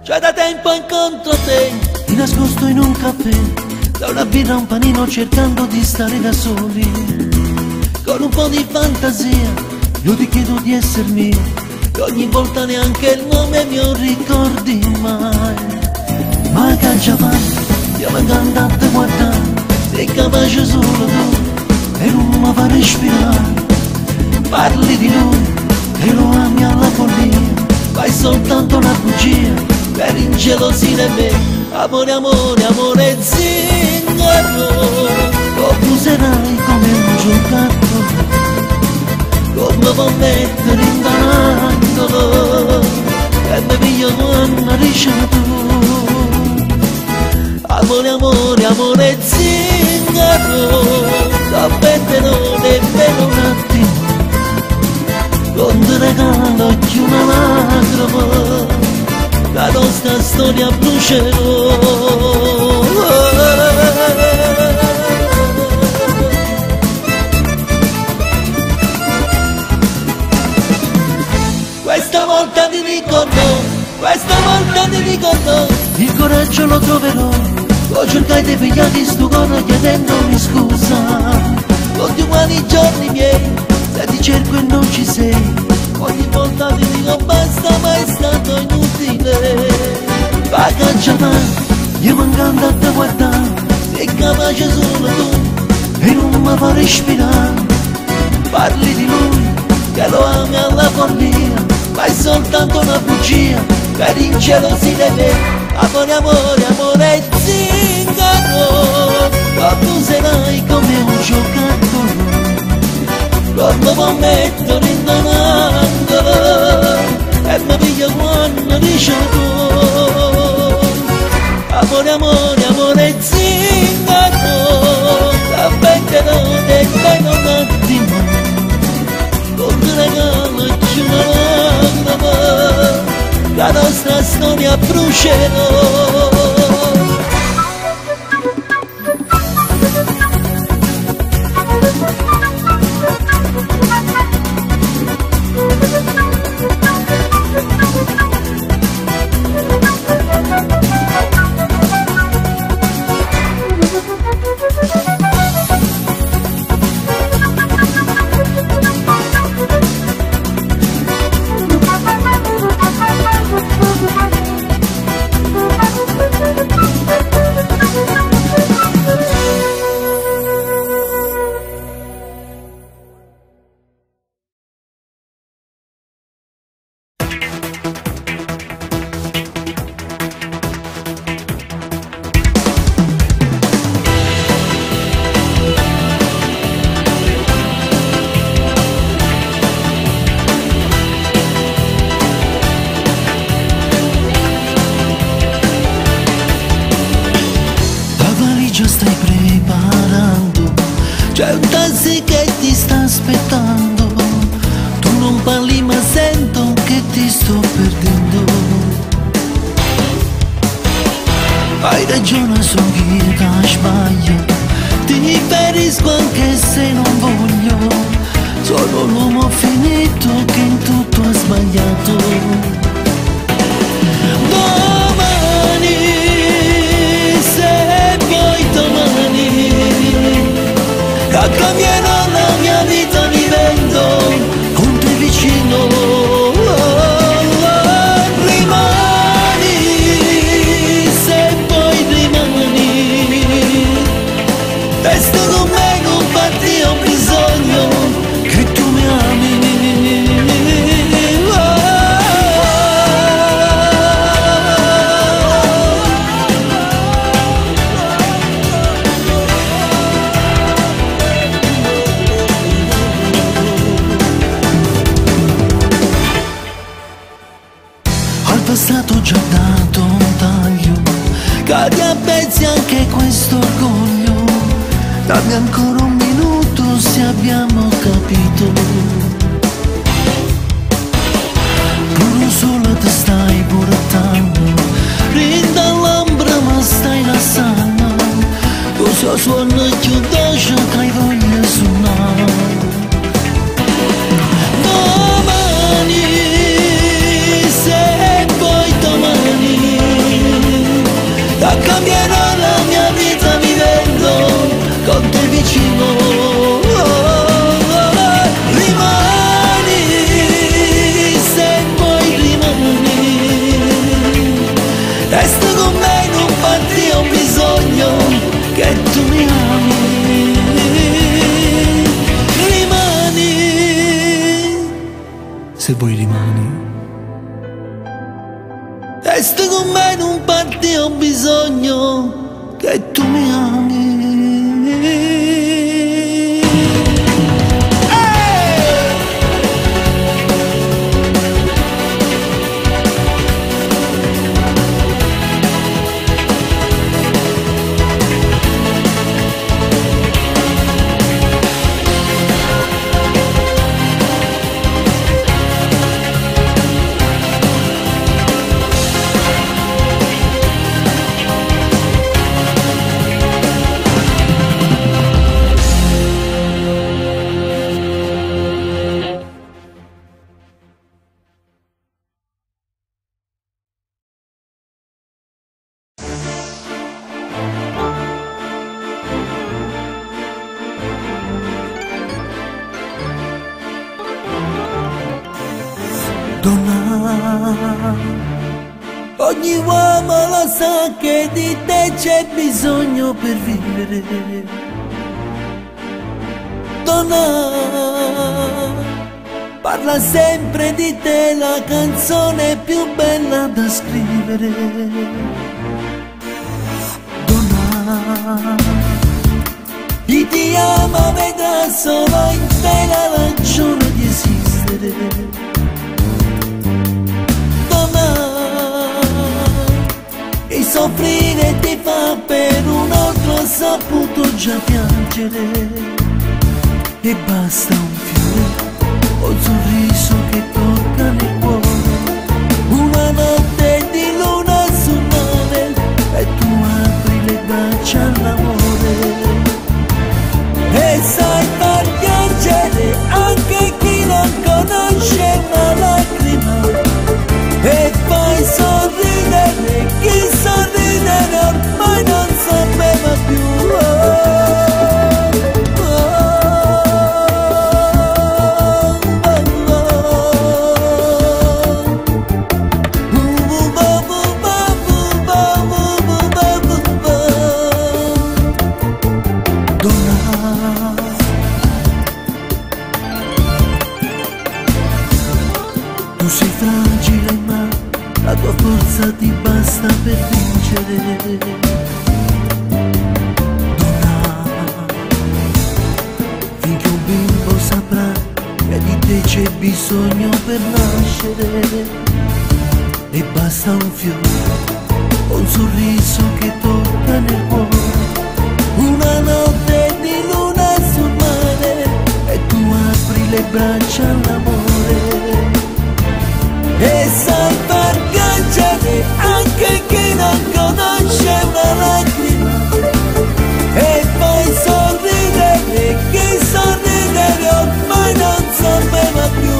Già da tempo incontro te, di nascosto in un caffè, da una birra a un panino cercando di stare da soli. Con un po' di fantasia, io ti chiedo di essere mio, e ogni volta neanche il nome mio ricordi mai. Ma che già fai, io vengo andando a guardare, sei capace solo tu, e non mi fa respirare. Parli di lui, e lo ami alla follia, fai soltanto una bugia per ingelosire me. Amore, amore, amore zingaro, lo userai come un giocattolo, come può mettere in angolo e mi piglio quando dici tu. Amore, amore, amore zingaro, t'aspetterò nemmeno un attimo, non ti regalo più una lacrima, la nostra storia brucerò. Questa volta ti ricordo, questa volta ti ricordo, il coraggio lo troverò, lo cercai di pigliare sto corno chiedendomi scusa. Tutti uguali i giorni miei, se ti cerco e non ci sei, ogni volta ti dico basta, ma è stato inutile. Vagaggia mai, io mancando a te guardare, sei capace solo tu e non mi fa respirare. Parli di lui, che lo ami alla follia, ma è soltanto una bugia per ingelosire me. Amore, amore, amore zingaro, tu sarai come un giocattolo, quando può mettere in un angolo e mi piglio quando dice tu. Amore, amore, amore zingaro, t'aspetterò nemmeno un attimo, non ti regalo più una lacrima, la nostra storia brucerò. C'è un taxi che ti sta aspettando, tu non parli ma sento che ti sto perdendo. Hai ragione, sono io che sbaglio, ti ferisco anche se non voglio, sono l'uomo finito che in tutto ha sbagliato. Domani, se vuoi domani, cambierò la mia vita vivendo con te vicino. Rimani, se vuoi rimani, resto con me, con te ho bisogno, Dammi ancora un minuto se abbiamo capito. Uno solo te stai portando, rinda l'ombra ma stai lasciando. Cosa suona più dolce che hai voglia suonare. Domani, se poi domani, cambierà la mia vita vivendo con te vicino. Rimani, se poi rimani, resta con me, non parti, ho bisogno che tu mi ami. Rimani, se vuoi rimani. Resta con me, non parti, ho bisogno che tu mi ami. Donna, ogni uomo lo sa che di te c'è bisogno per vivere. Donna, parla sempre di te la canzone più bella da scrivere. Donna, chi ti ama vedrà solo in te la ragione di esistere. E soffrire ti fa per un altro, saputo già piangere. E basta un fiore o un sorriso che tocca nel cuore, una notte di luna sul mare e tu apri le braccia all'amore. E sai far piangere anche chi non conosce una lacrima, e fai sorridere chi sorridere ormai non sapeva più. Tu sei fragile ma la tua forza ti basta per vincere. Donna, finché un bimbo saprà che di te c'è bisogno per nascere. E basta un fiore, un sorriso che tocca nel cuore, una notte di luna sul mare e tu apri le braccia all'amore. E sai far piangere anche chi non conosce una lacrima, e poi sorridere chi sorridere ormai non sapeva più.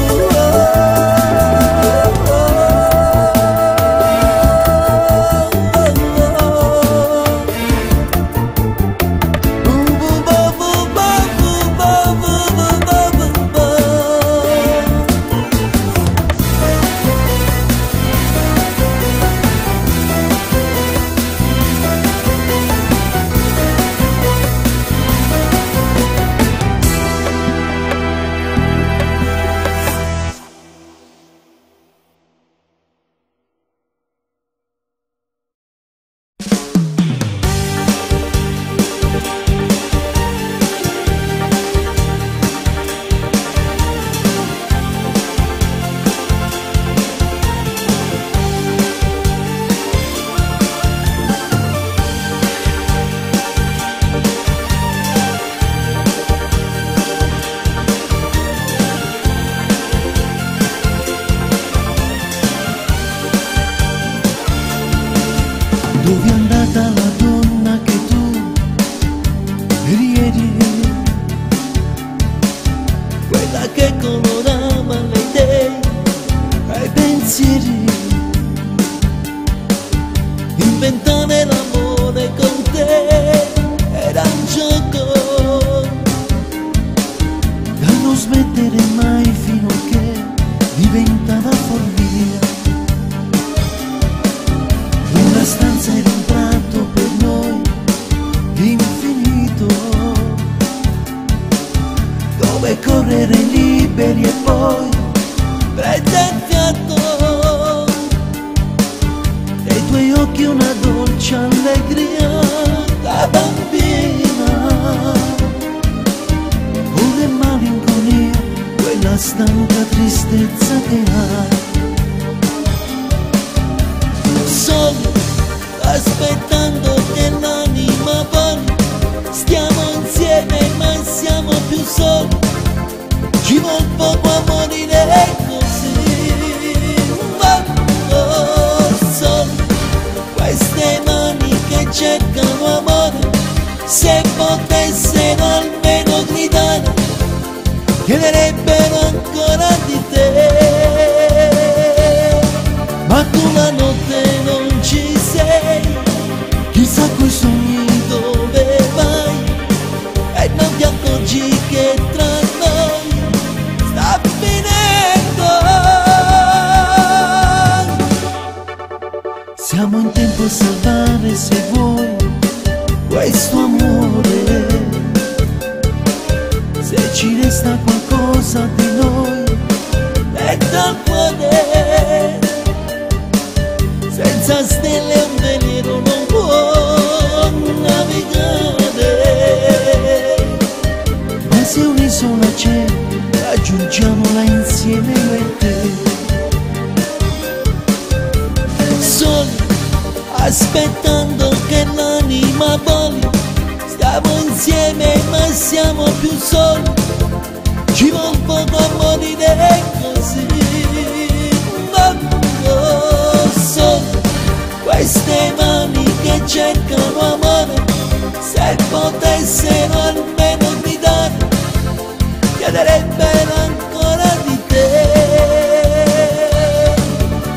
all'infinito, dove correre liberi e poi prendere fiato. Nei tuoi occhi una dolce allegria da bambina, una malinconia, quella stanca tristezza che hai. Solo aspettando che l'anima voli, stiamo insieme ma siamo più soli, ci vuol poco a morire così. Quando sono queste mani che cercano amore, se potessero almeno gridare, chiederebbero ancora di te. Ma tu la notte non ci sei, chissà coi sogni dove vai, e non ti accorgi che tra noi sta finendo. Siamo in tempo a salvare, se vuoi, questo amore. Se ci resta qualcosa di noi dentro al cuore, senza stelle un veleno non può navigare. Ma se un'isola c'è, raggiungiamola insieme io e te. Soli, aspettando che l'anima voli, stiamo insieme ma siamo più soli, ci vuol poco a morire così. Quando sono queste mani che cercano amore, se potessero almeno gridare, chiederebbero ancora di te.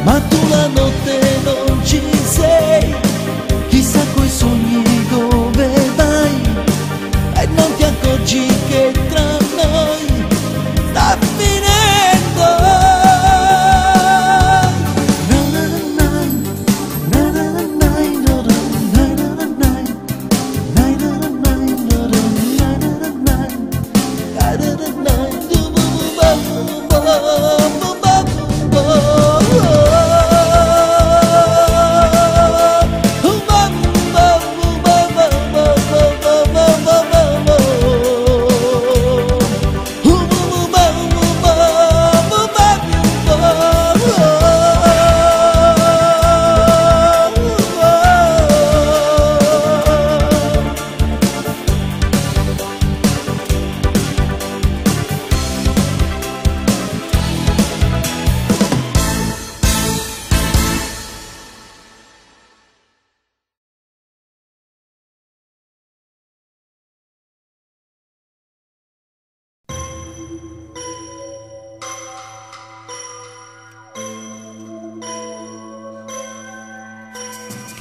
Ma tu la notte non ci sei, chissà coi sogni dove vai, e non ti accorgi che tra noi sta finendo.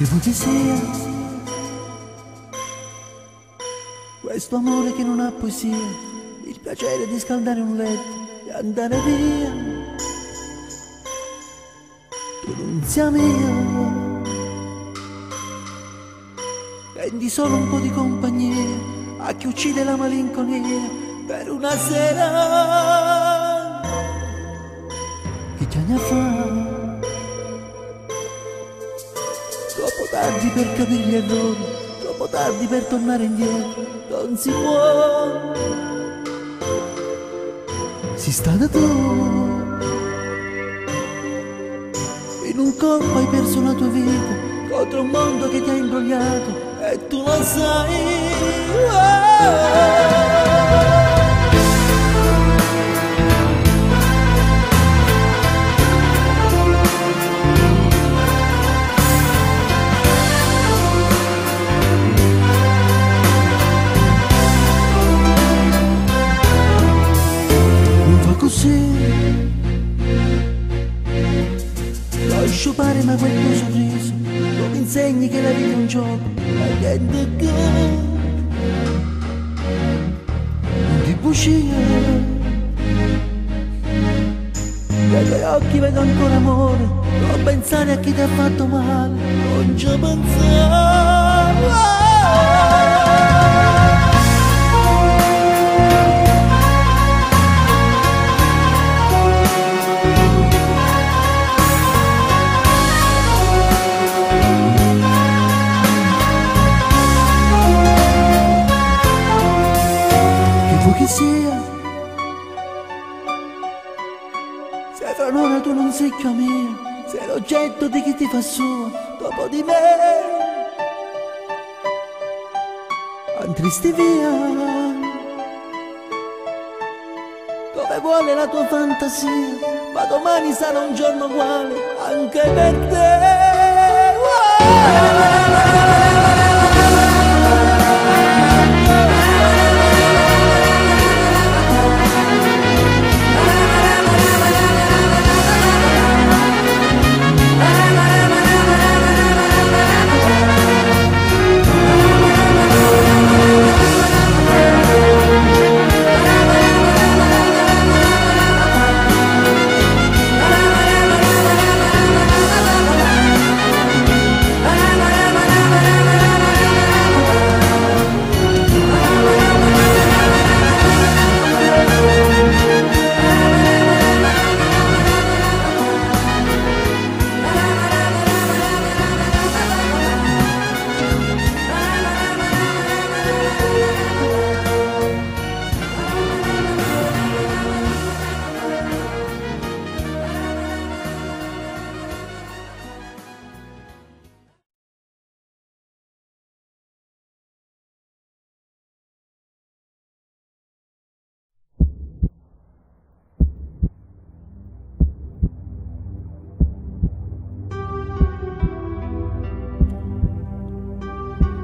Che vuoi che sia questo amore che non ha poesia, il piacere di scaldare un letto e andare via. Tu non sia mio, prendi solo un po' di compagnia a chi uccide la malinconia per una sera. Che già fa? Troppo tardi per capire gli errori, troppo tardi per tornare indietro, non si può. Si sta da tu, in un colpo hai perso la tua vita, contro un mondo che ti ha imbrogliato, e tu lo sai. Sciupare ma quel tuo sorriso non mi insegni che la vita è un gioco, ma niente che non ti bugia. Nei tuoi occhi vedo ancora amore, non pensare a chi ti ha fatto male, non ci pensare. sia, se fra noi tu non sei mia, sei l'oggetto di chi ti fa sua dopo di me. Andresti via, dove vuole la tua fantasia, ma domani sarà un giorno uguale anche per te.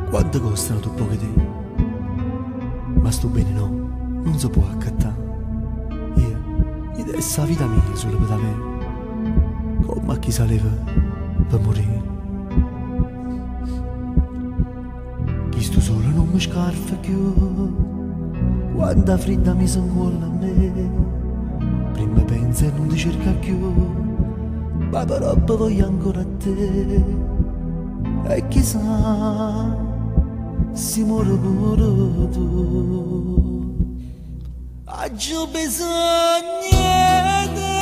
Quanto costano tu poche te? Ma sto bene no, non si può accattare. Io adesso la vita mia sulle pedale, come a chi saleva per morire. Chi sto solo non mi scarfa più, quanta fredda mi si incolla a me. Prima pensa e non ti cerca più, ma però voglio ancora a te. E chissà si muore pure tu. Ho bisogno di te,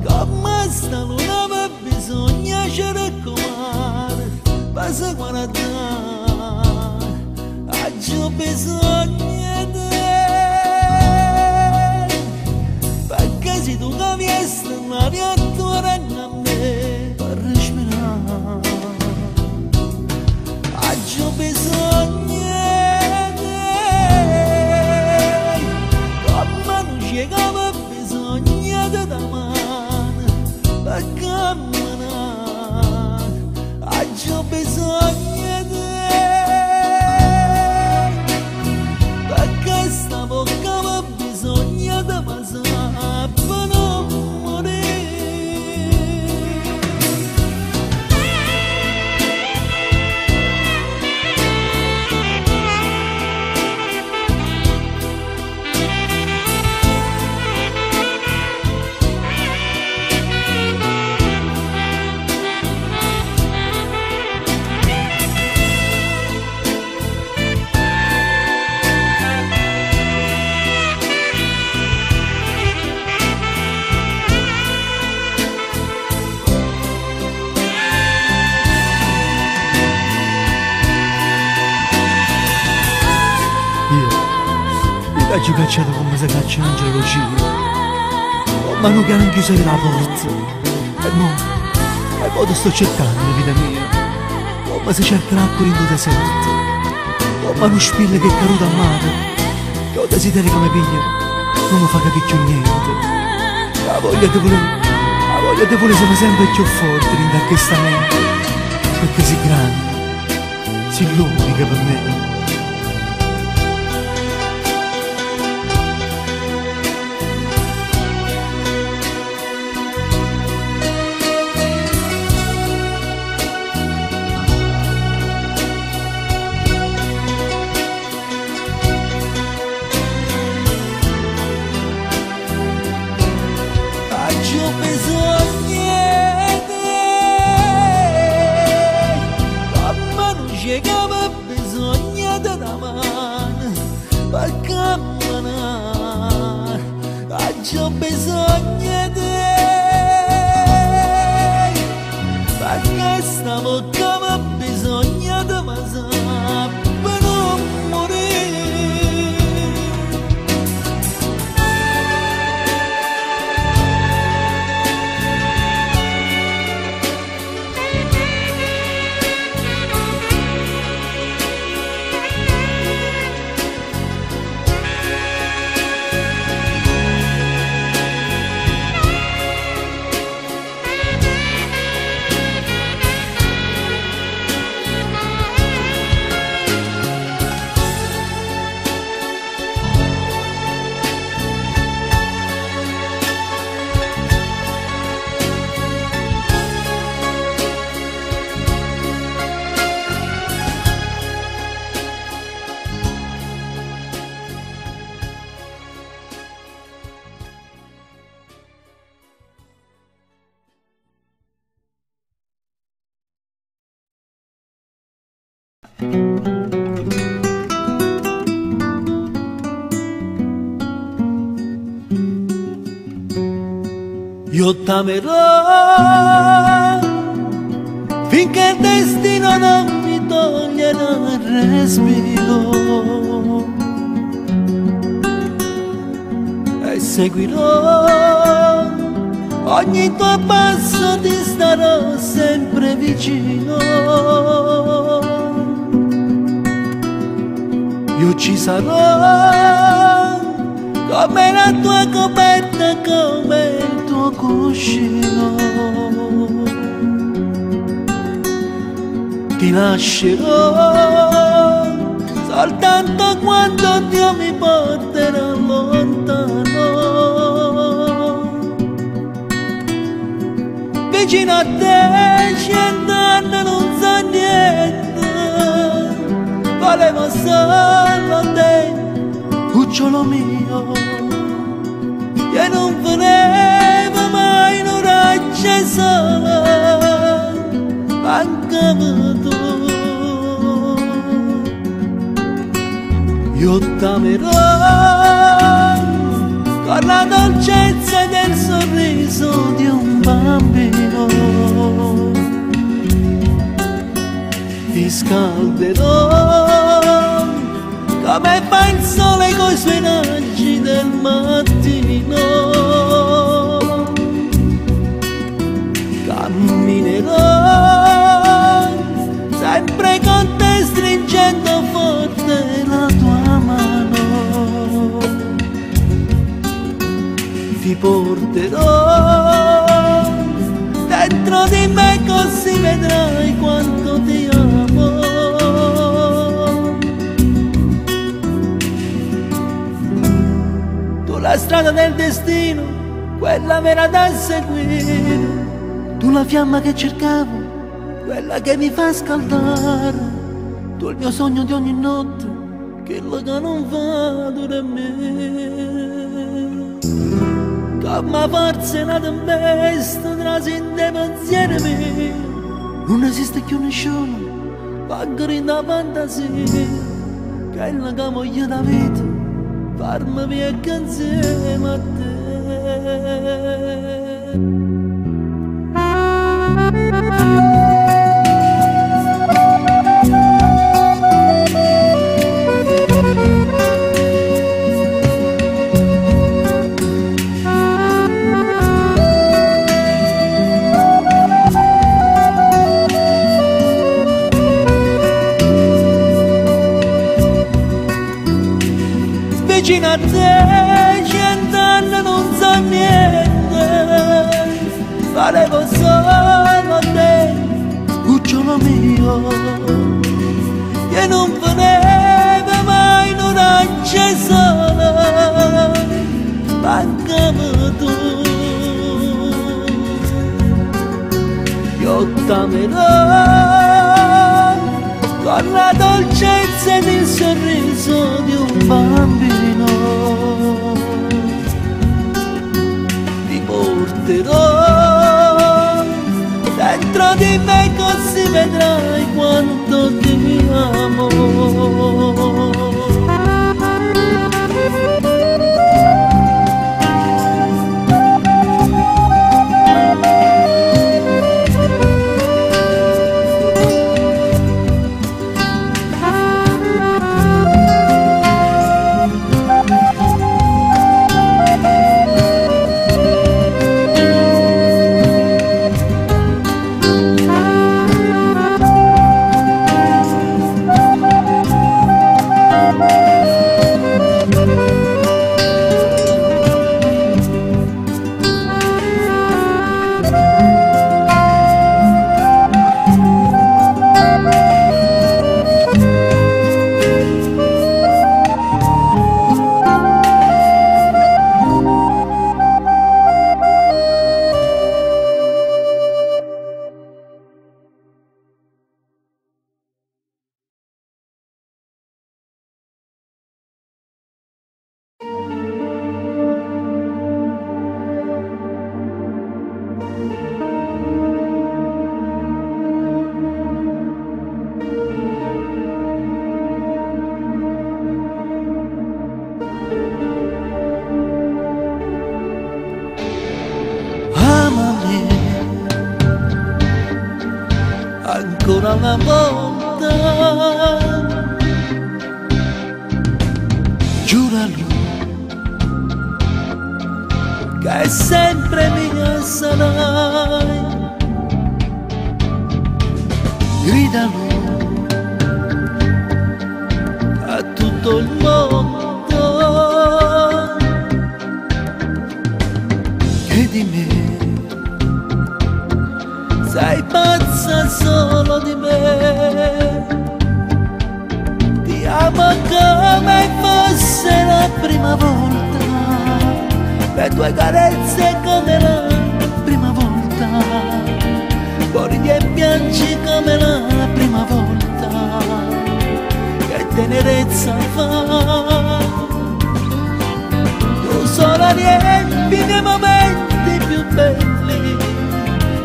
come sta luna per bisogna ci raccomandare, passa guardare. Ho bisogno di te, perché se tu capisci l'aria attorno a me per respirare. Ho bisogno di te, come non c'è bisogno di da mano per camminare. Ho bisogno di te, perché sta bocca ha bisogno di passare per non morire. Io ho cacciato come si caccia un angelogino, ma non che hanno chiuso la porta. E mo ti sto cercando, vita mia, come si cerca l'acqua in un deserto, come uno spillo che è caduto a mare, che ho desiderio come piglia, non mi fa capire più niente. La voglia di volere siamo sempre più forti in questa mente, perché sei grande, sei l'unica per me. Ho bisogno di te, come non c'è bisogno di una mano per camminare. Ho bisogno di te, perché sta bocca ha bisogno di passare per non morire. Io t'amerò finché il destino non mi toglierà il respiro, e seguirò ogni tuo passo, ti starò sempre vicino. Io ci sarò come la tua coperta, come il tuo cuscino. Ti lascerò soltanto quando Dio mi porterà lontano. Vicino a te 100 anni non so niente, volevo solo te, cucciolo mio. Io non volevo mai un raggio solo, mancami tu. Io t'amerò con la dolcezza del sorriso di un bambino. Ti scalderò come fa il sole coi suoi raggi del mattino. Camminerò sempre con te, stringendo forte la tua mano. Ti porterò dentro di me, così vedrai quanto ti amo. Tu la strada del destino, quella vera da seguire. Tu la fiamma che cercavo, quella che mi fa scaldare. Tu il mio sogno di ogni notte, quello che non fa dura me. Come forza una tempesta trascende pensieri miei. Non esiste più nessuno, magari da fantasia, che è la che voglio da vita, farmi via insieme a te. Vicino a te 100 anni non so niente, volevo solo te, cucciolo mio. Io non volevo mai un raggio solo, mancami tu. Io t'amerò con la dolcezza del sorriso di un bambino. Ti porterò dentro di me, così vedrai quanto ti amo. una volta, giuralo che sempre mia sarai, gridalo a tutto il mondo che di me sei pazza solo di me. Ti amo come fosse la prima volta, le tue carezze come la prima volta, ridi e piangi come la prima volta, che tenerezza fa. Tu sola riempi i miei momenti più belli,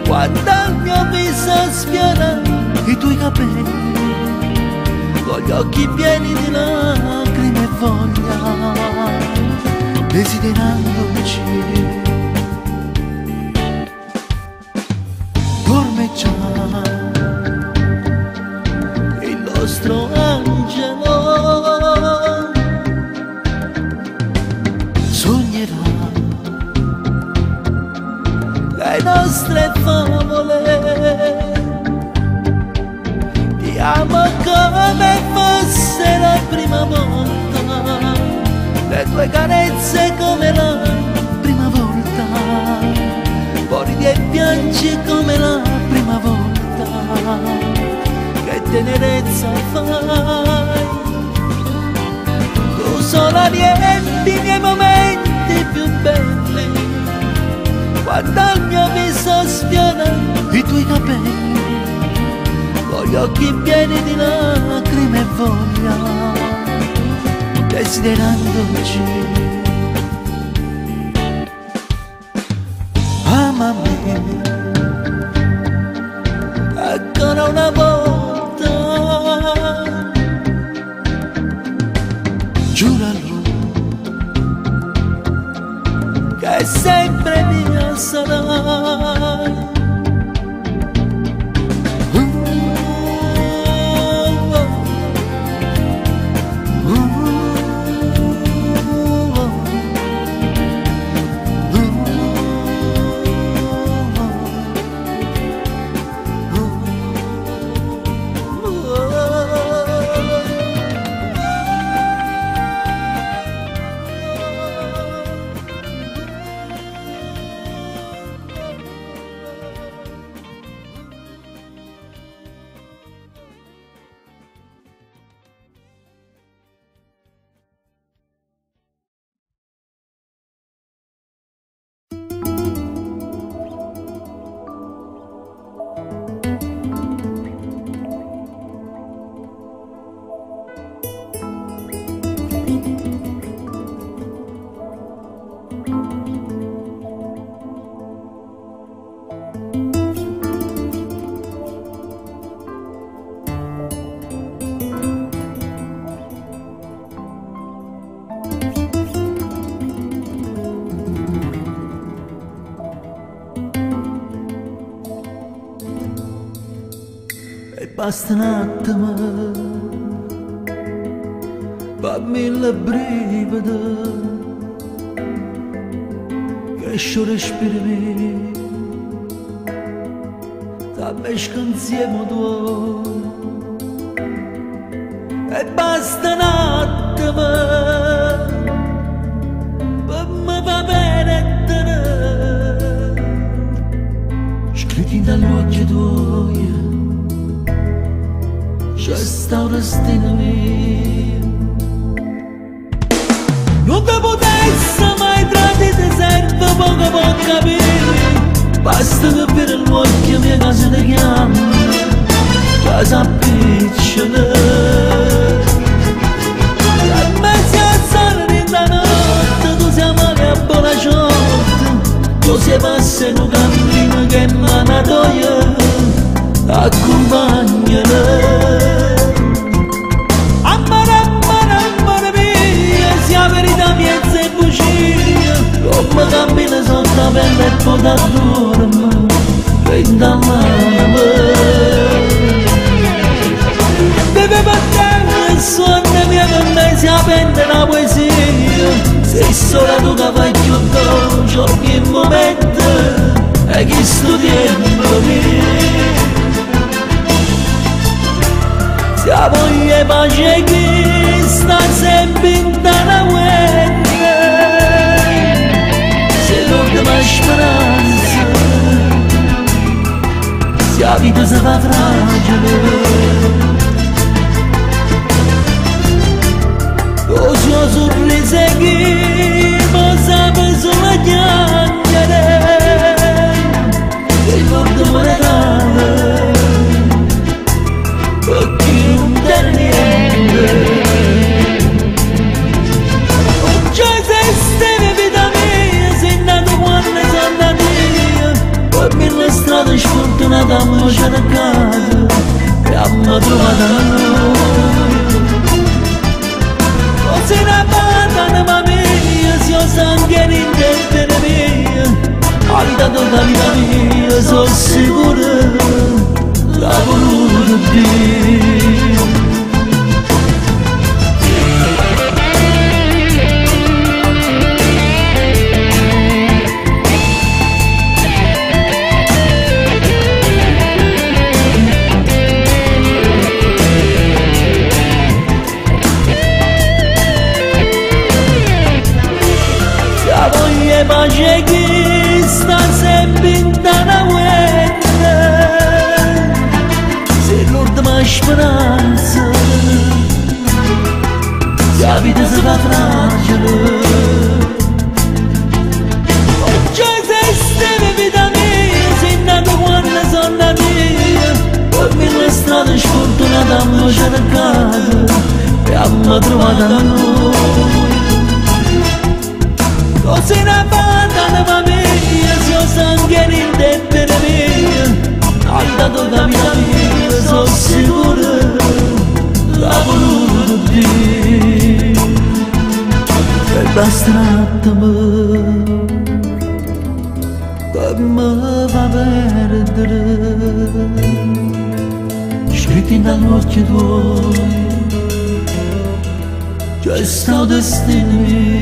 quando il mio viso sfiora i tuoi capelli, con gli occhi pieni di lacrime e voglia, desiderandoci gormeggiare il nostro angelo, sognerà le nostre favole. Ti amo come fosse la prima volta, le tue carezze come la prima volta, poi ridi e piangi come la prima volta, che tenerezza fai. Tu sola riempi i miei momenti più belli, quando il mio viso sfiora i tuoi capelli, con gli occhi pieni di lacrime e voglia, desiderandoci. Amami ancora una volta, giuralo che sempre mia sarai. Basta un attimo, fammi il brivido, che sciò respiri mio, t'ammesco insieme tuoi. E basta un attimo, per me va bene te, scritti dall'occhio tuoi, c'è sta un destino mio. Non ti potessi mai tradire, serve poco per capire, basta che per l'occhio mia casa ti chiama, già s'appicciano. E a me si alzano in la notte, tu sei male a buona sorte, tu sei passa in un cammino che è manatoia, accompagnano. Come cammina sotto la pelle e poi da dorme, prenda la mano. sente la poesia, sei sola tu che fai più dolce ogni momento, e chi sto tempo mio. Se la voglia e pace che sta sempre in tana guerra, se l'ultima speranza, se la vita si fa fragile. Lo suo sorriso che posa per sulla chiacchiere, che il mondo mi regala, perché non c'è niente. Non c'è se vita mia, sei nato quando sono nato io, poi per la strada sfortunata mi c'è cercato e mi trovata noi. Se ne parla ma mia, se io sangue in dentro mia, la vita tutta la vita mia, sono sicuro, l'ha voluto Dio. Pace che sta sempre in tana guerra, se l'ultima speranza, se la vita si fa fragile. Non c'è se vita mia, sei nato quando sono nato io, poi per la strada sfortunata mi c'è cercato e mi trovata noi. Se ne parla ma mia, se io sangue in dentro mia, la vita tutta la vita mia, sono sicuro, l'ha voluto Dio. E basta un attimo che mi fa perdere, scritti dall'occhio tuoi, c'è stato destino mio.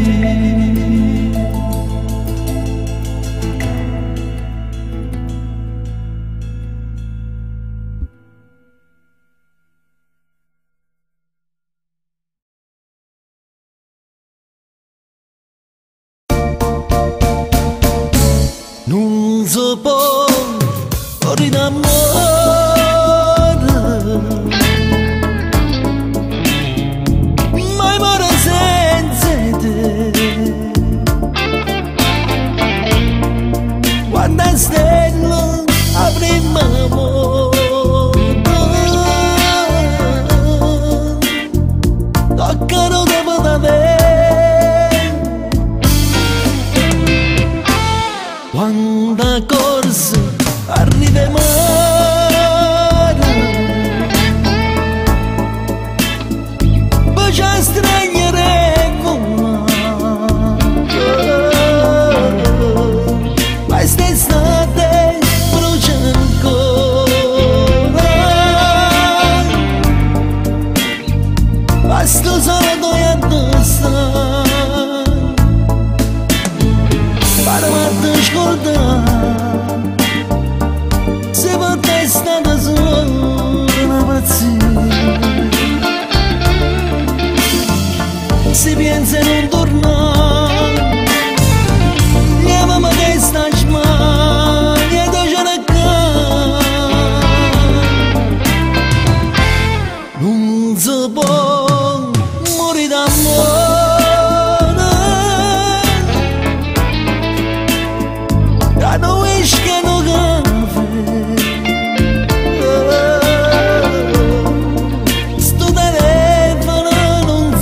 Non si può morire d'amore, mai muore senza te. Quando è stella la prima volta, toccano dopo da te. Quanta corsa arriva mare, poi c'è straniere ma quest'estate brucia ancora, basta solo noi addosso. Ascolta, se per te è stata solo una pazzia, si pensa in un tornare, mia mamma che sta in smania, e tu ce ne non si può morire d'amore. I don't wish che non sto telefono non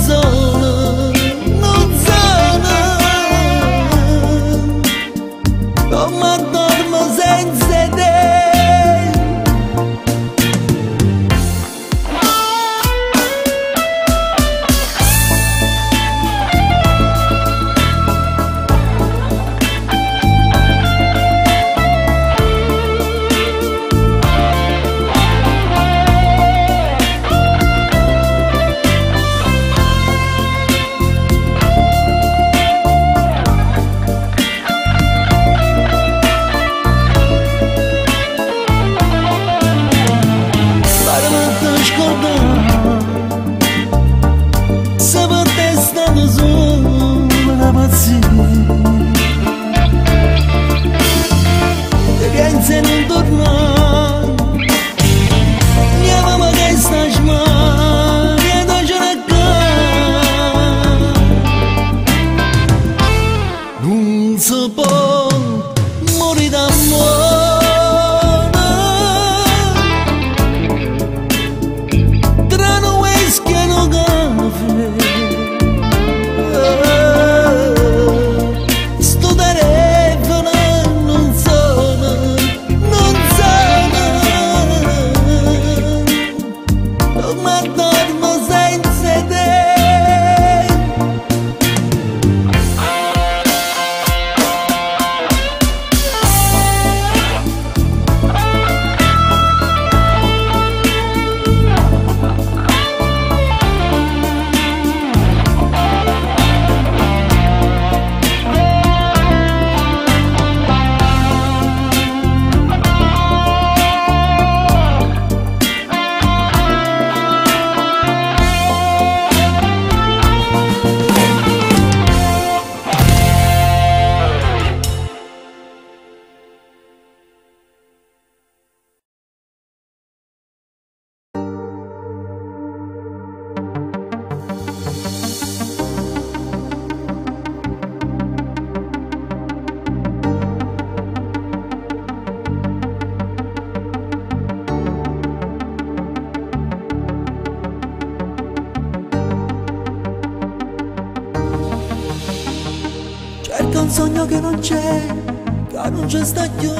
uscito un sogno che non c'è sta più,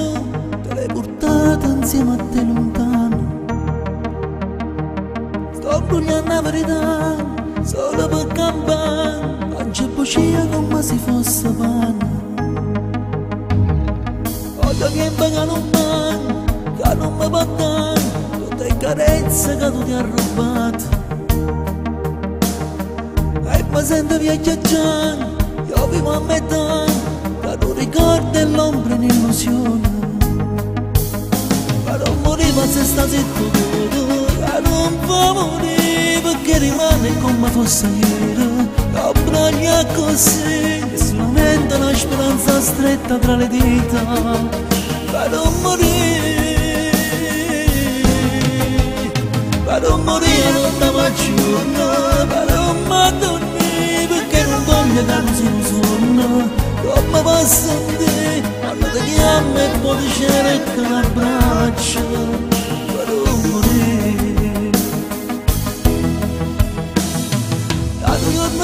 te l'hai portata insieme a te lontano. Sto brugliando la verità, solo per campare, non c'è bugia come se fosse pane. Voglio che pagano un man, che non mi può dare, tutte le carezze che tu ti hai rubato. E mi sento viaggiare, io vivo a metà, che non ricordo l'ombra in illusione. Ma non moriva se sta zitto tutto, che non può morire perché rimane come fosse ieri. Abbraglia così, e solamente una speranza stretta tra le dita, ma non morire, ma non morire non da giorno, ma non mi dormire perché non voglio darsi un sonno. Come posso dire, quando ti chiamo e poi ti cerco un abbraccio, ma non morire.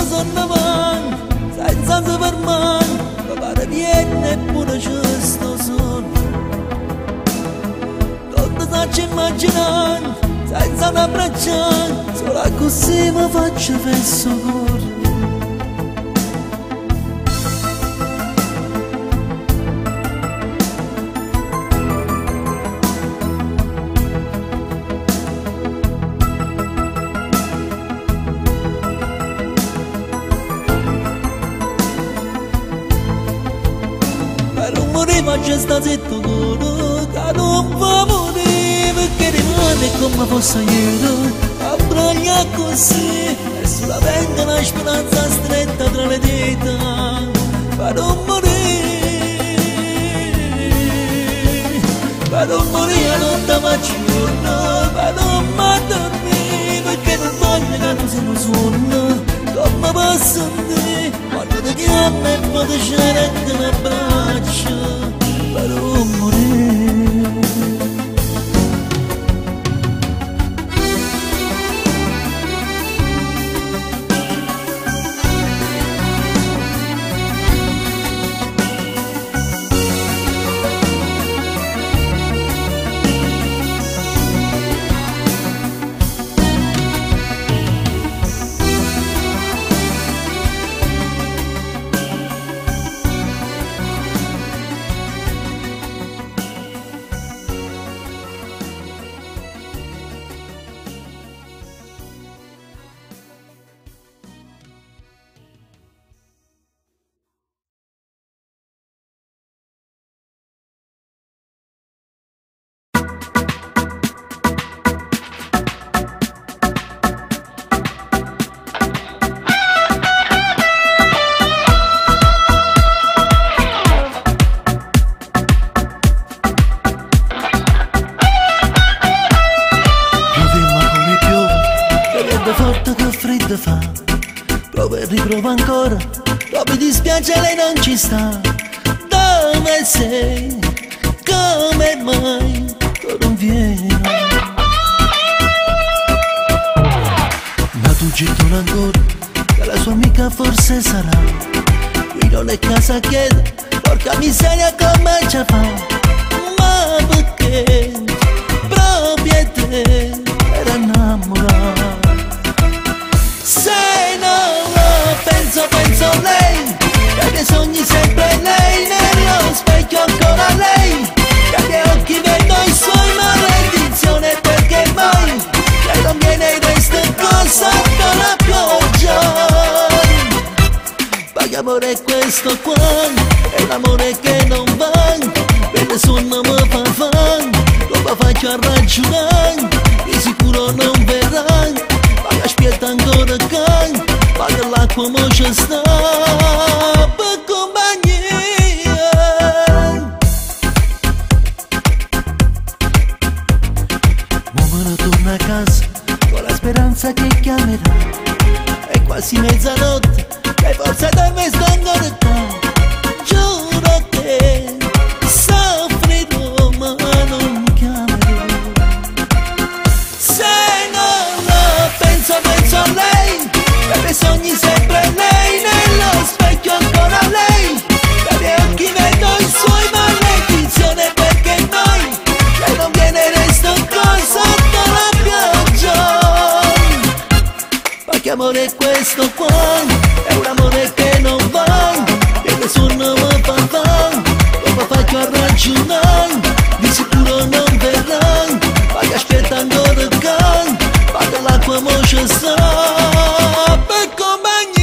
Sono avanti, senza fermare, mi pare viene e pure c'è sto solo. Tutto faccio immaginare, senza un abbracciare, solo così mi faccio fesso cuore. Ma c'è sta zitto cuore, che non può morire perché rimane come fosse ieri. Abbraglia così e solamente una speranza stretta tra le dita, ma non morire, ma non morire non da giorno, ma non mi dormire perché non voglio che non sia un sonno. Come posso dire, quando ti chiamo e poi ti cerco un abbraccio, ma non morire. Prova e riprova ancora, proprio ti dispiace lei non ci sta. Dove sei? Come mai tu non vieni? Ma tu gettola ancora, che la sua amica forse sarà. Qui non è casa chiede, porca miseria come ci fa. Ma perché proprio te era innamorata? Se no penso a lei, che ai miei sogni sempre lei, nello specchio ancora lei, che ai miei occhi vedo i suoi, maledizione perché mai lei non viene in questa cosa con la pioggia. Ma che amore è questo qua? È un amore che non va, per nessuno mi fa fan, come faccio a ragionare? Di sicuro non verrà. Aspetta ancora che paga l'acqua mo ci sta per compagnia. Mo me ne torno a casa con la speranza che chiamerà. È quasi mezzanotte e forse dorme sto ancora qua. Giuro che soffrirò ma non chiamerò. Penso a lei, per i sogni sempre lei, nello specchio ancora lei, che che questo qua è un amore che non va, e che suona ma fa, come faccio a ragionare, di sicuro non verrà, ma che aspetta ancora can, ma che l'acqua moscia sta per compagnia.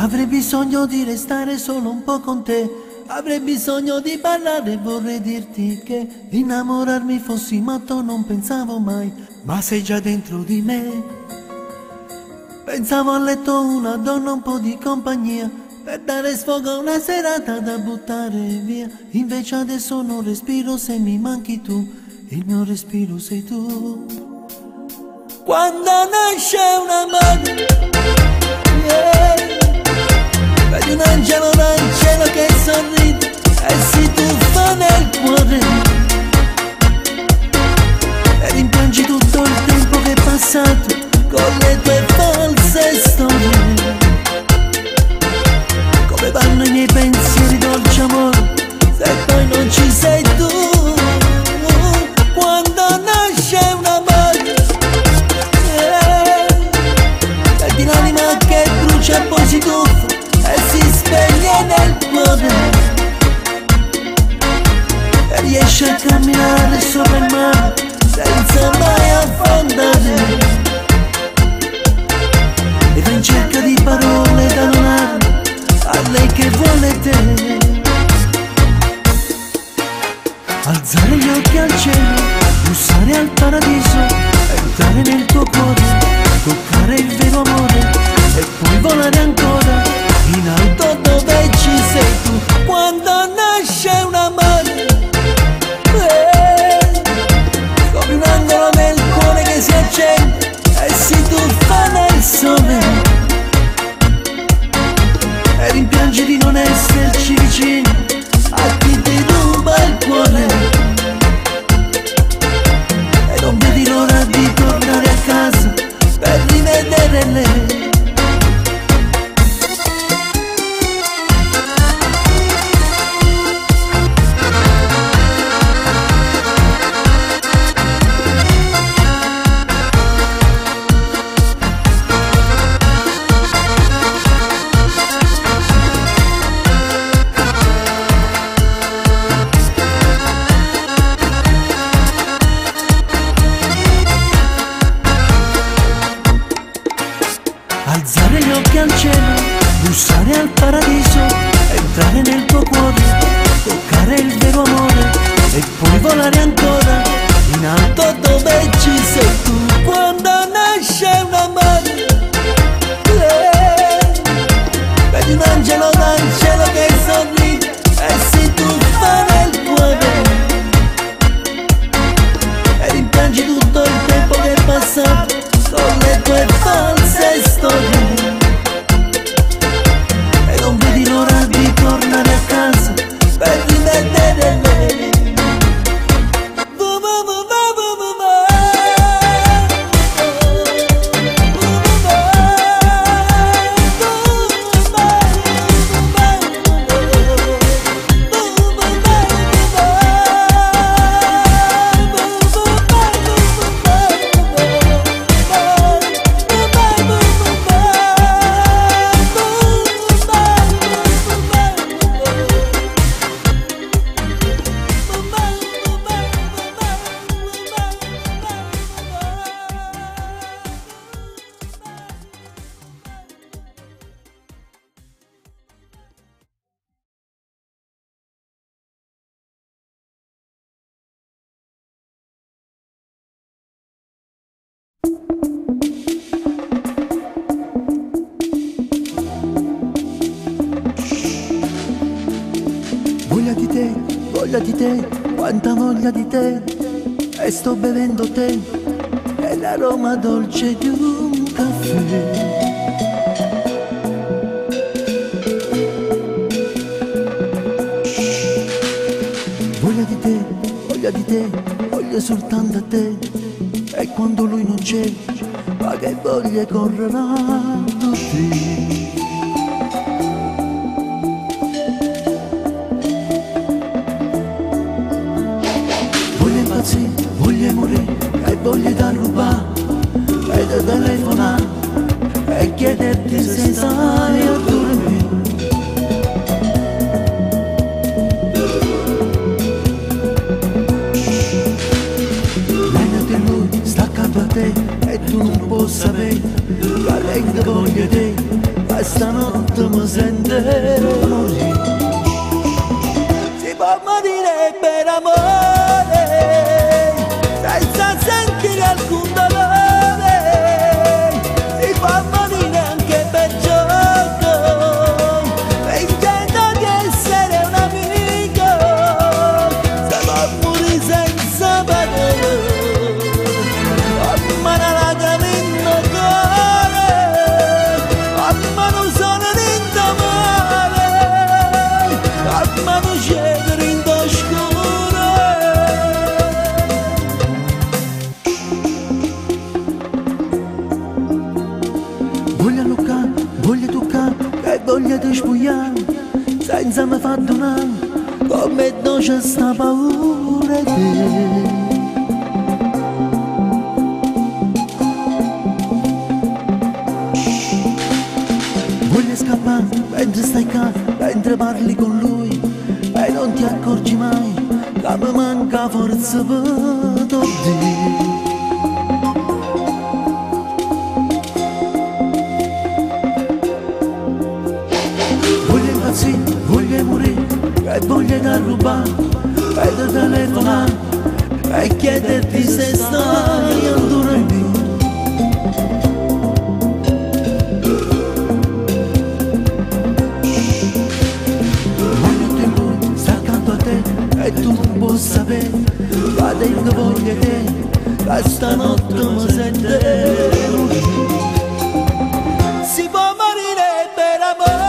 Avrei bisogno di restare solo un po' con te, avrei bisogno di parlare e vorrei dirti che innamorarmi fossi matto non pensavo mai, ma sei già dentro di me. Pensavo a letto una donna, un po' di compagnia, per dare sfogo a una serata da buttare via. Invece adesso non respiro se mi manchi tu, il mio respiro sei tu. Quando nasce un amore, yeah, vedi un angelo dal cielo che sorride e si tuffa nel cuore, e rimpiangi tutto il tempo che è passato con le tue false storie. Come vanno i miei pensieri, dolce amore, se poi non ci sei tu? Quando nasce un amore, vedi l'anima che brucia e poi si tuffa e si spegne nel cuore, e riesce a camminare sopra il mare senza mai affondare, e va in cerca di parole da donare a lei che vuole te. Alzare gli occhi al cielo, bussare al paradiso, entrare nel tuo cuore, toccare il vero amore e poi volare ancora in alto dove ci sei tu. Quando nasce un amore, scopri un angolo nel cuore che si accende e si tuffa nel sole, e rimpiangi di non esserci vicino a chi ti ruba il cuore, e non vedi l'ora di tornare a casa per rivedere lei. Alzare gli occhi al cielo, bussare al paradiso, entrare nel tuo cuore, toccare il vero amore e poi volare ancora in alto dove ci sei tu. Quando nasce un amore, vedi un angelo dal cielo che sorride e si tuffa nel cuore, e rimpiangi tutto il tempo che è passato con le tue false storie, e non vedi l'ora di tornare a casa per rivedere lei. Voglia di te, quanta voglia di te, e sto bevendo te, è l'aroma dolce di un caffè. Voglia di te, voglia soltanto a te. E quando lui non c'è, ma che voglia correranno tutti. Voglia impazzire, voglia morire, e voglia da rubare, e da telefonare, e chiederti se stai a dormire. E tu non puoi sapere che voglio te, e stanotte mi sente morire. Si può morire per amore senza sentire alcun dolore, si può morire anche per gioco, fingendo di essere un amico, si può morire senza parole. Voglia di spugliare senza mi far donare, come non c'è sta paura di te. Voglio scappare mentre stai qua, mentre parli con lui, e non ti accorgi mai che mi manca forza per te. Voglio morire, e voglia da rubare, e da telefonare, e chiederti se stai a dormire. Voglio te lui, sta accanto a te, e tu non puoi sapere, ma tengo voglia di te, che stanotte mi sente morire. Si può morire per amore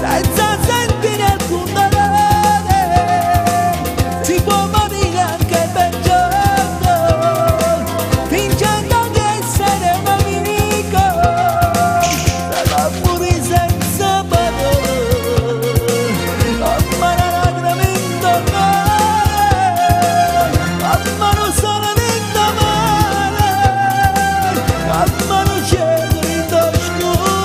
senza sentire alcun dolore, si può morire anche per gioco, fingendo di essere un amico, se va a morire senza parole, ma la lacrima indomane, ma non sono l'indomane, ma non c'è dritto oscuro.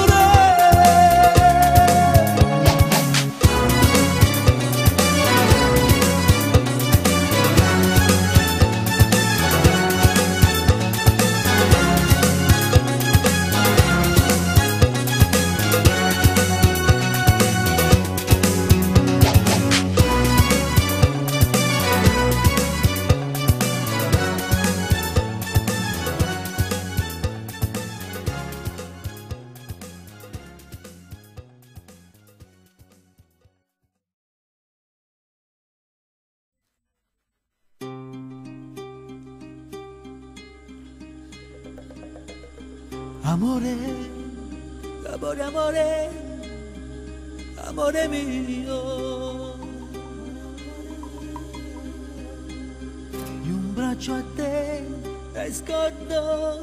Amore, amore, amore, amore mio, di un braccio a te e scordo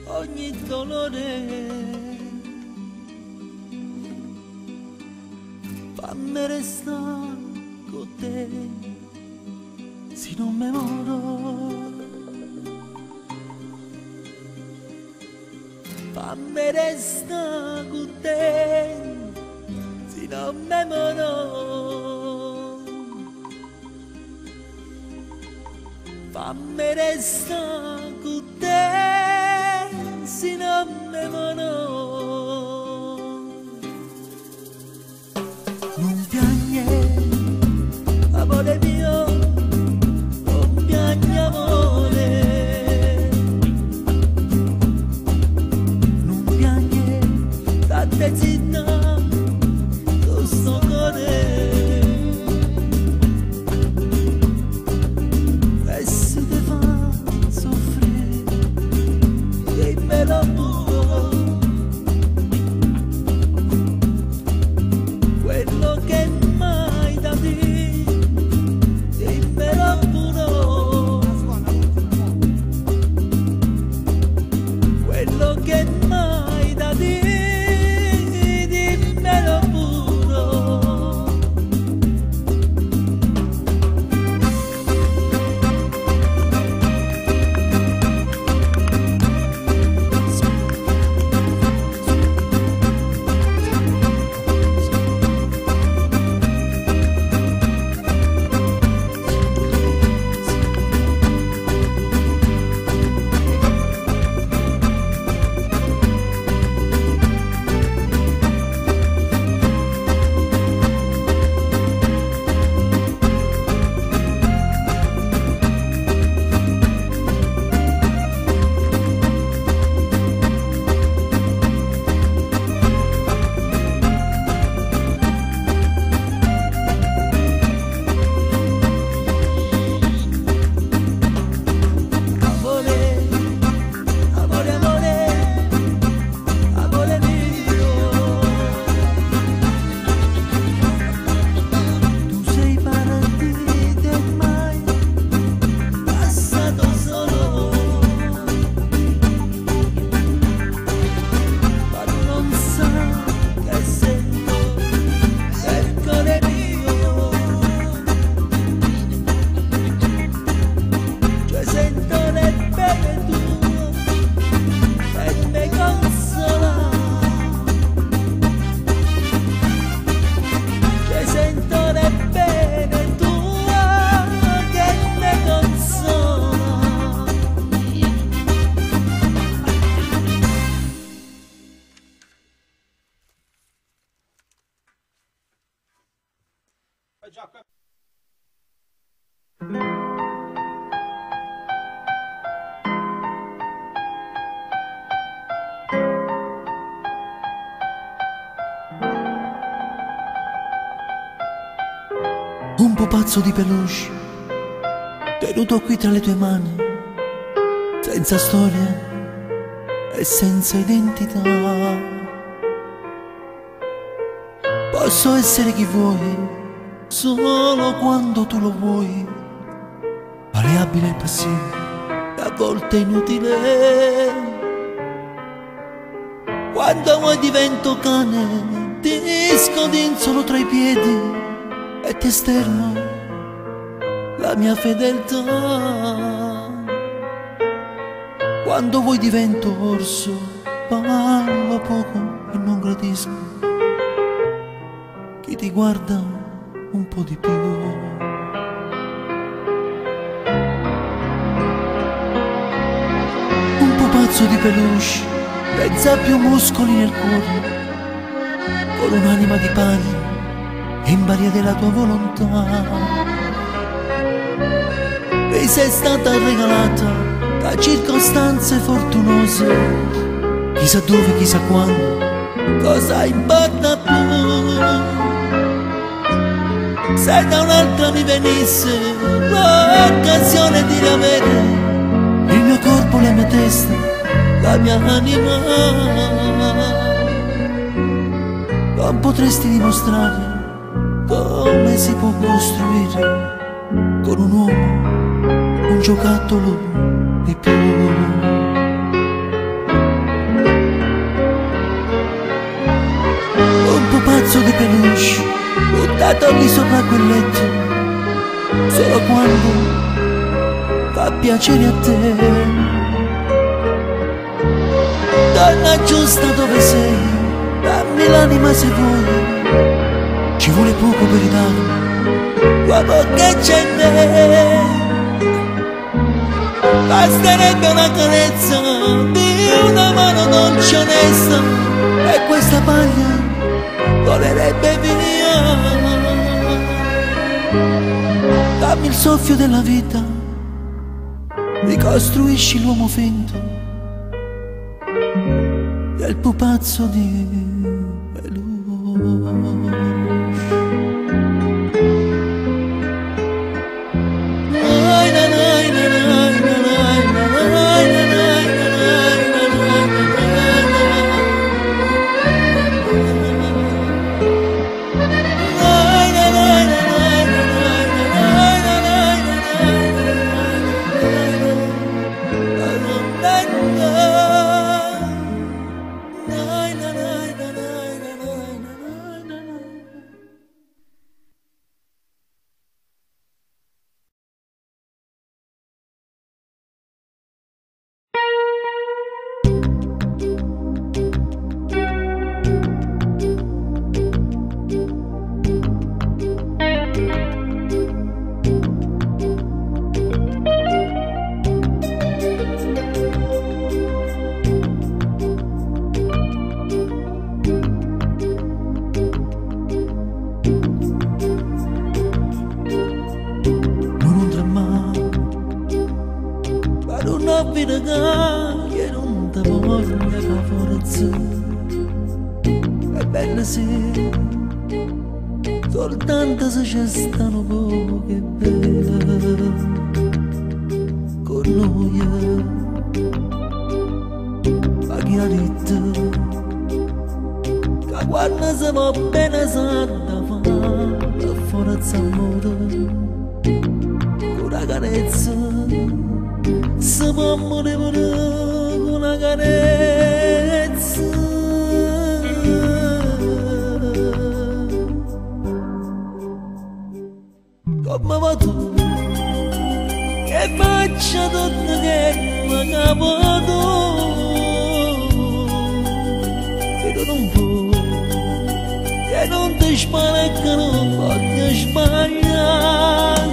ogni dolore, fammi restare con te, se non me moro. Fammi resta con te, se non me moro. Fammi resta con te, se non me moro. Non piagne, amore mio, non piagne amore. Zitta, questo cuore, e se ti fa soffrire, c'è mai da dire, dimmelo pure. Un pupazzo di peluche tenuto qui tra le tue mani, senza storia e senza identità. Posso essere chi vuoi solo quando tu lo vuoi, maleabile e passivo e a volte inutile. Quando vuoi divento cane, ti scodinzolo tra i piedi e ti esterno la mia fedeltà. Quando vuoi divento orso, parlo poco e non gradisco chi ti guarda un po' di più. Un pupazzo di peluche, senza più muscoli nel cuore, con un'anima di pane in balia della tua volontà. Mi sei stata regalata da circostanze fortunose, chissà dove, chissà quando, cosa importa più. Se da un'altra mi venisse l'occasione di riavere il mio corpo, la mia testa, la mia anima, non potresti dimostrare come si può costruire con un uomo un giocattolo di più. Un pupazzo di peluche buttato lì sopra quel letto, solo quando fa piacere a te. Donna giusta dove sei, dammi l'anima se vuoi, ci vuole poco per ridarmi l'uomo che c'è in me. Basterebbe una carezza di una mano dolce e onesta, e questa paglia volerebbe via. Dammi il soffio della vita, ricostruisci l'uomo finto del pupazzo di peluche. pagare che non ti voglia che forza. È bella sì, soltanto se ci stanno poche belle con noi. Ma chi ha detto che quando si va bene si ha da fare la forza amore con la carezza, si può morire con la carezza. Come va tu che faccia tutto che mi capo tu, che tu non puoi, che non ti spara che non voglio sbagliare,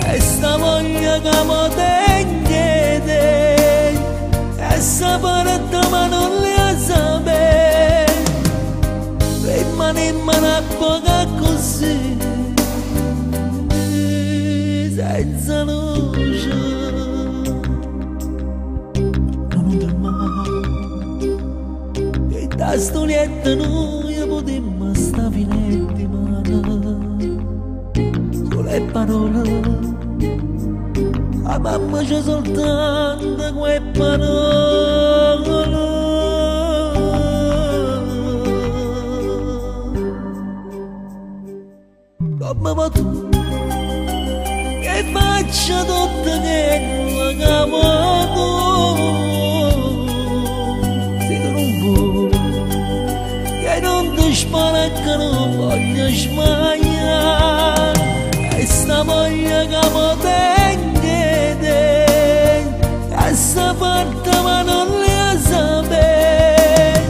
e sta voglia che mi tenete, e sta porta ma non le sapere, rimane in mano a poca così, senza luce, non andrà mai, e da storietta noi potremmo sta finendo di mano, con le parole, a mamma c'è soltanto quelle parole. Come va tu che faccia tutto che non capo tu, se tu non vuoi, che non ti spara che non voglio sbagliare, e sta voglia che mi tenete, e sta parte ma non le sapere,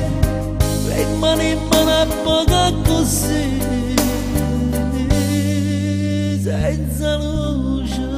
rimane in mano a poca così, senza luce.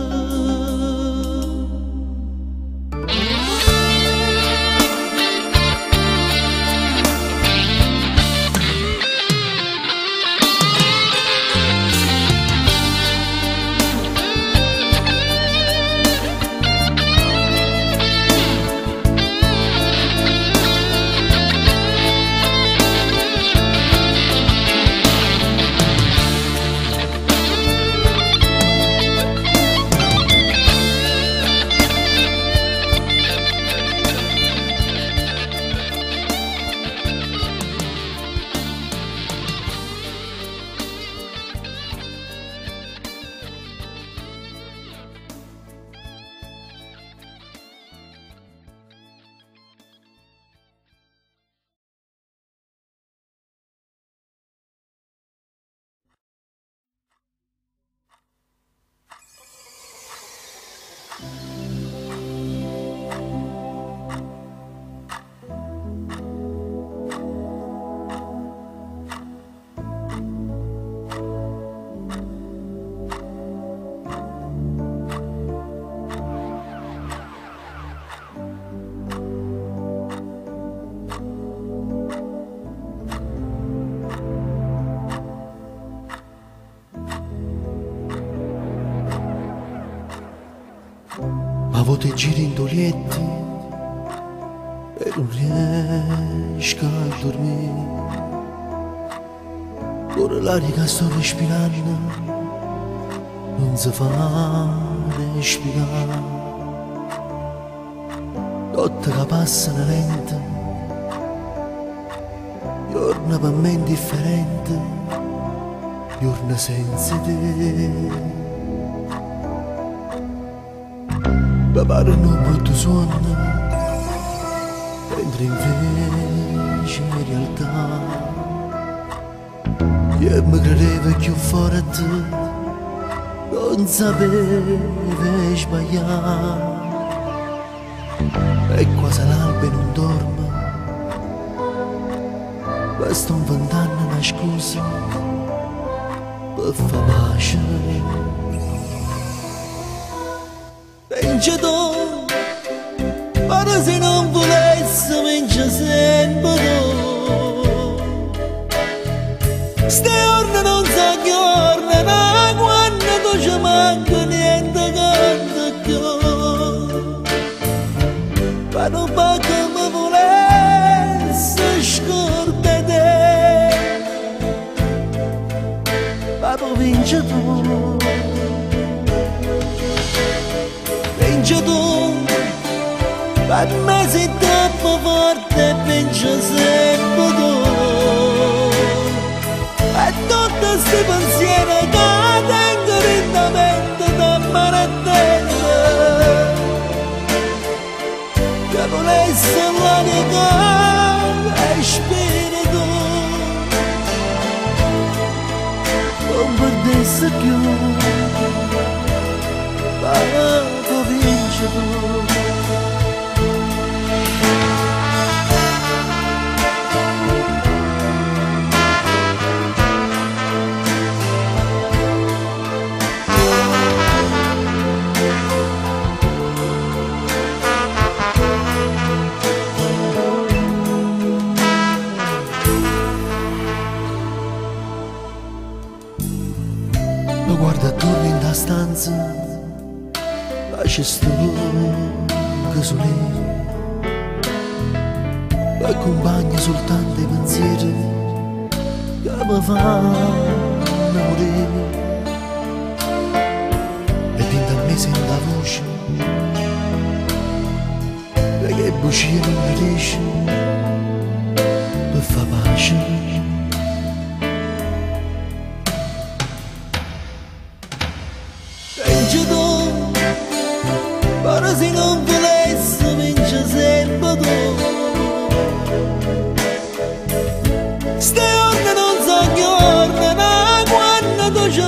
A volte giri in dolietti e non riesco a dormire, ora l'aria che sto respirando non si fa respirare, notte che passano lente, giorni per me indifferenti, giorni senza te. Mi pare un brutto sonno, mentre invece in realtà io mi credevo più forte, non sapevo sbagliare, e quasi l'alba non dorme, ma sto inventando una scusa per far pace. Vince tu, pare se non volessi vince sempre tu. Ste giorni non sa che giorni, ma quando tu ci manca niente canta più. vinci tu, vinci tu, per me sei troppo forte, vinci sempre tu. E tutti questi pensieri che tengo lentamente da mano a terra, che volesse l'aria che respiri tu, non perdessi più, ma vinci tu. Lo guarda attorno in da stanza, lascia sto che sono lì, mi accompagna soltanto i pensieri che mi fanno morire, e dentro a me sento la voce che bugia non mi riesce per far pace. Vinci tu, però se non volessi vinci sempre tu. Ste onde non so che orme, ma quando tu ci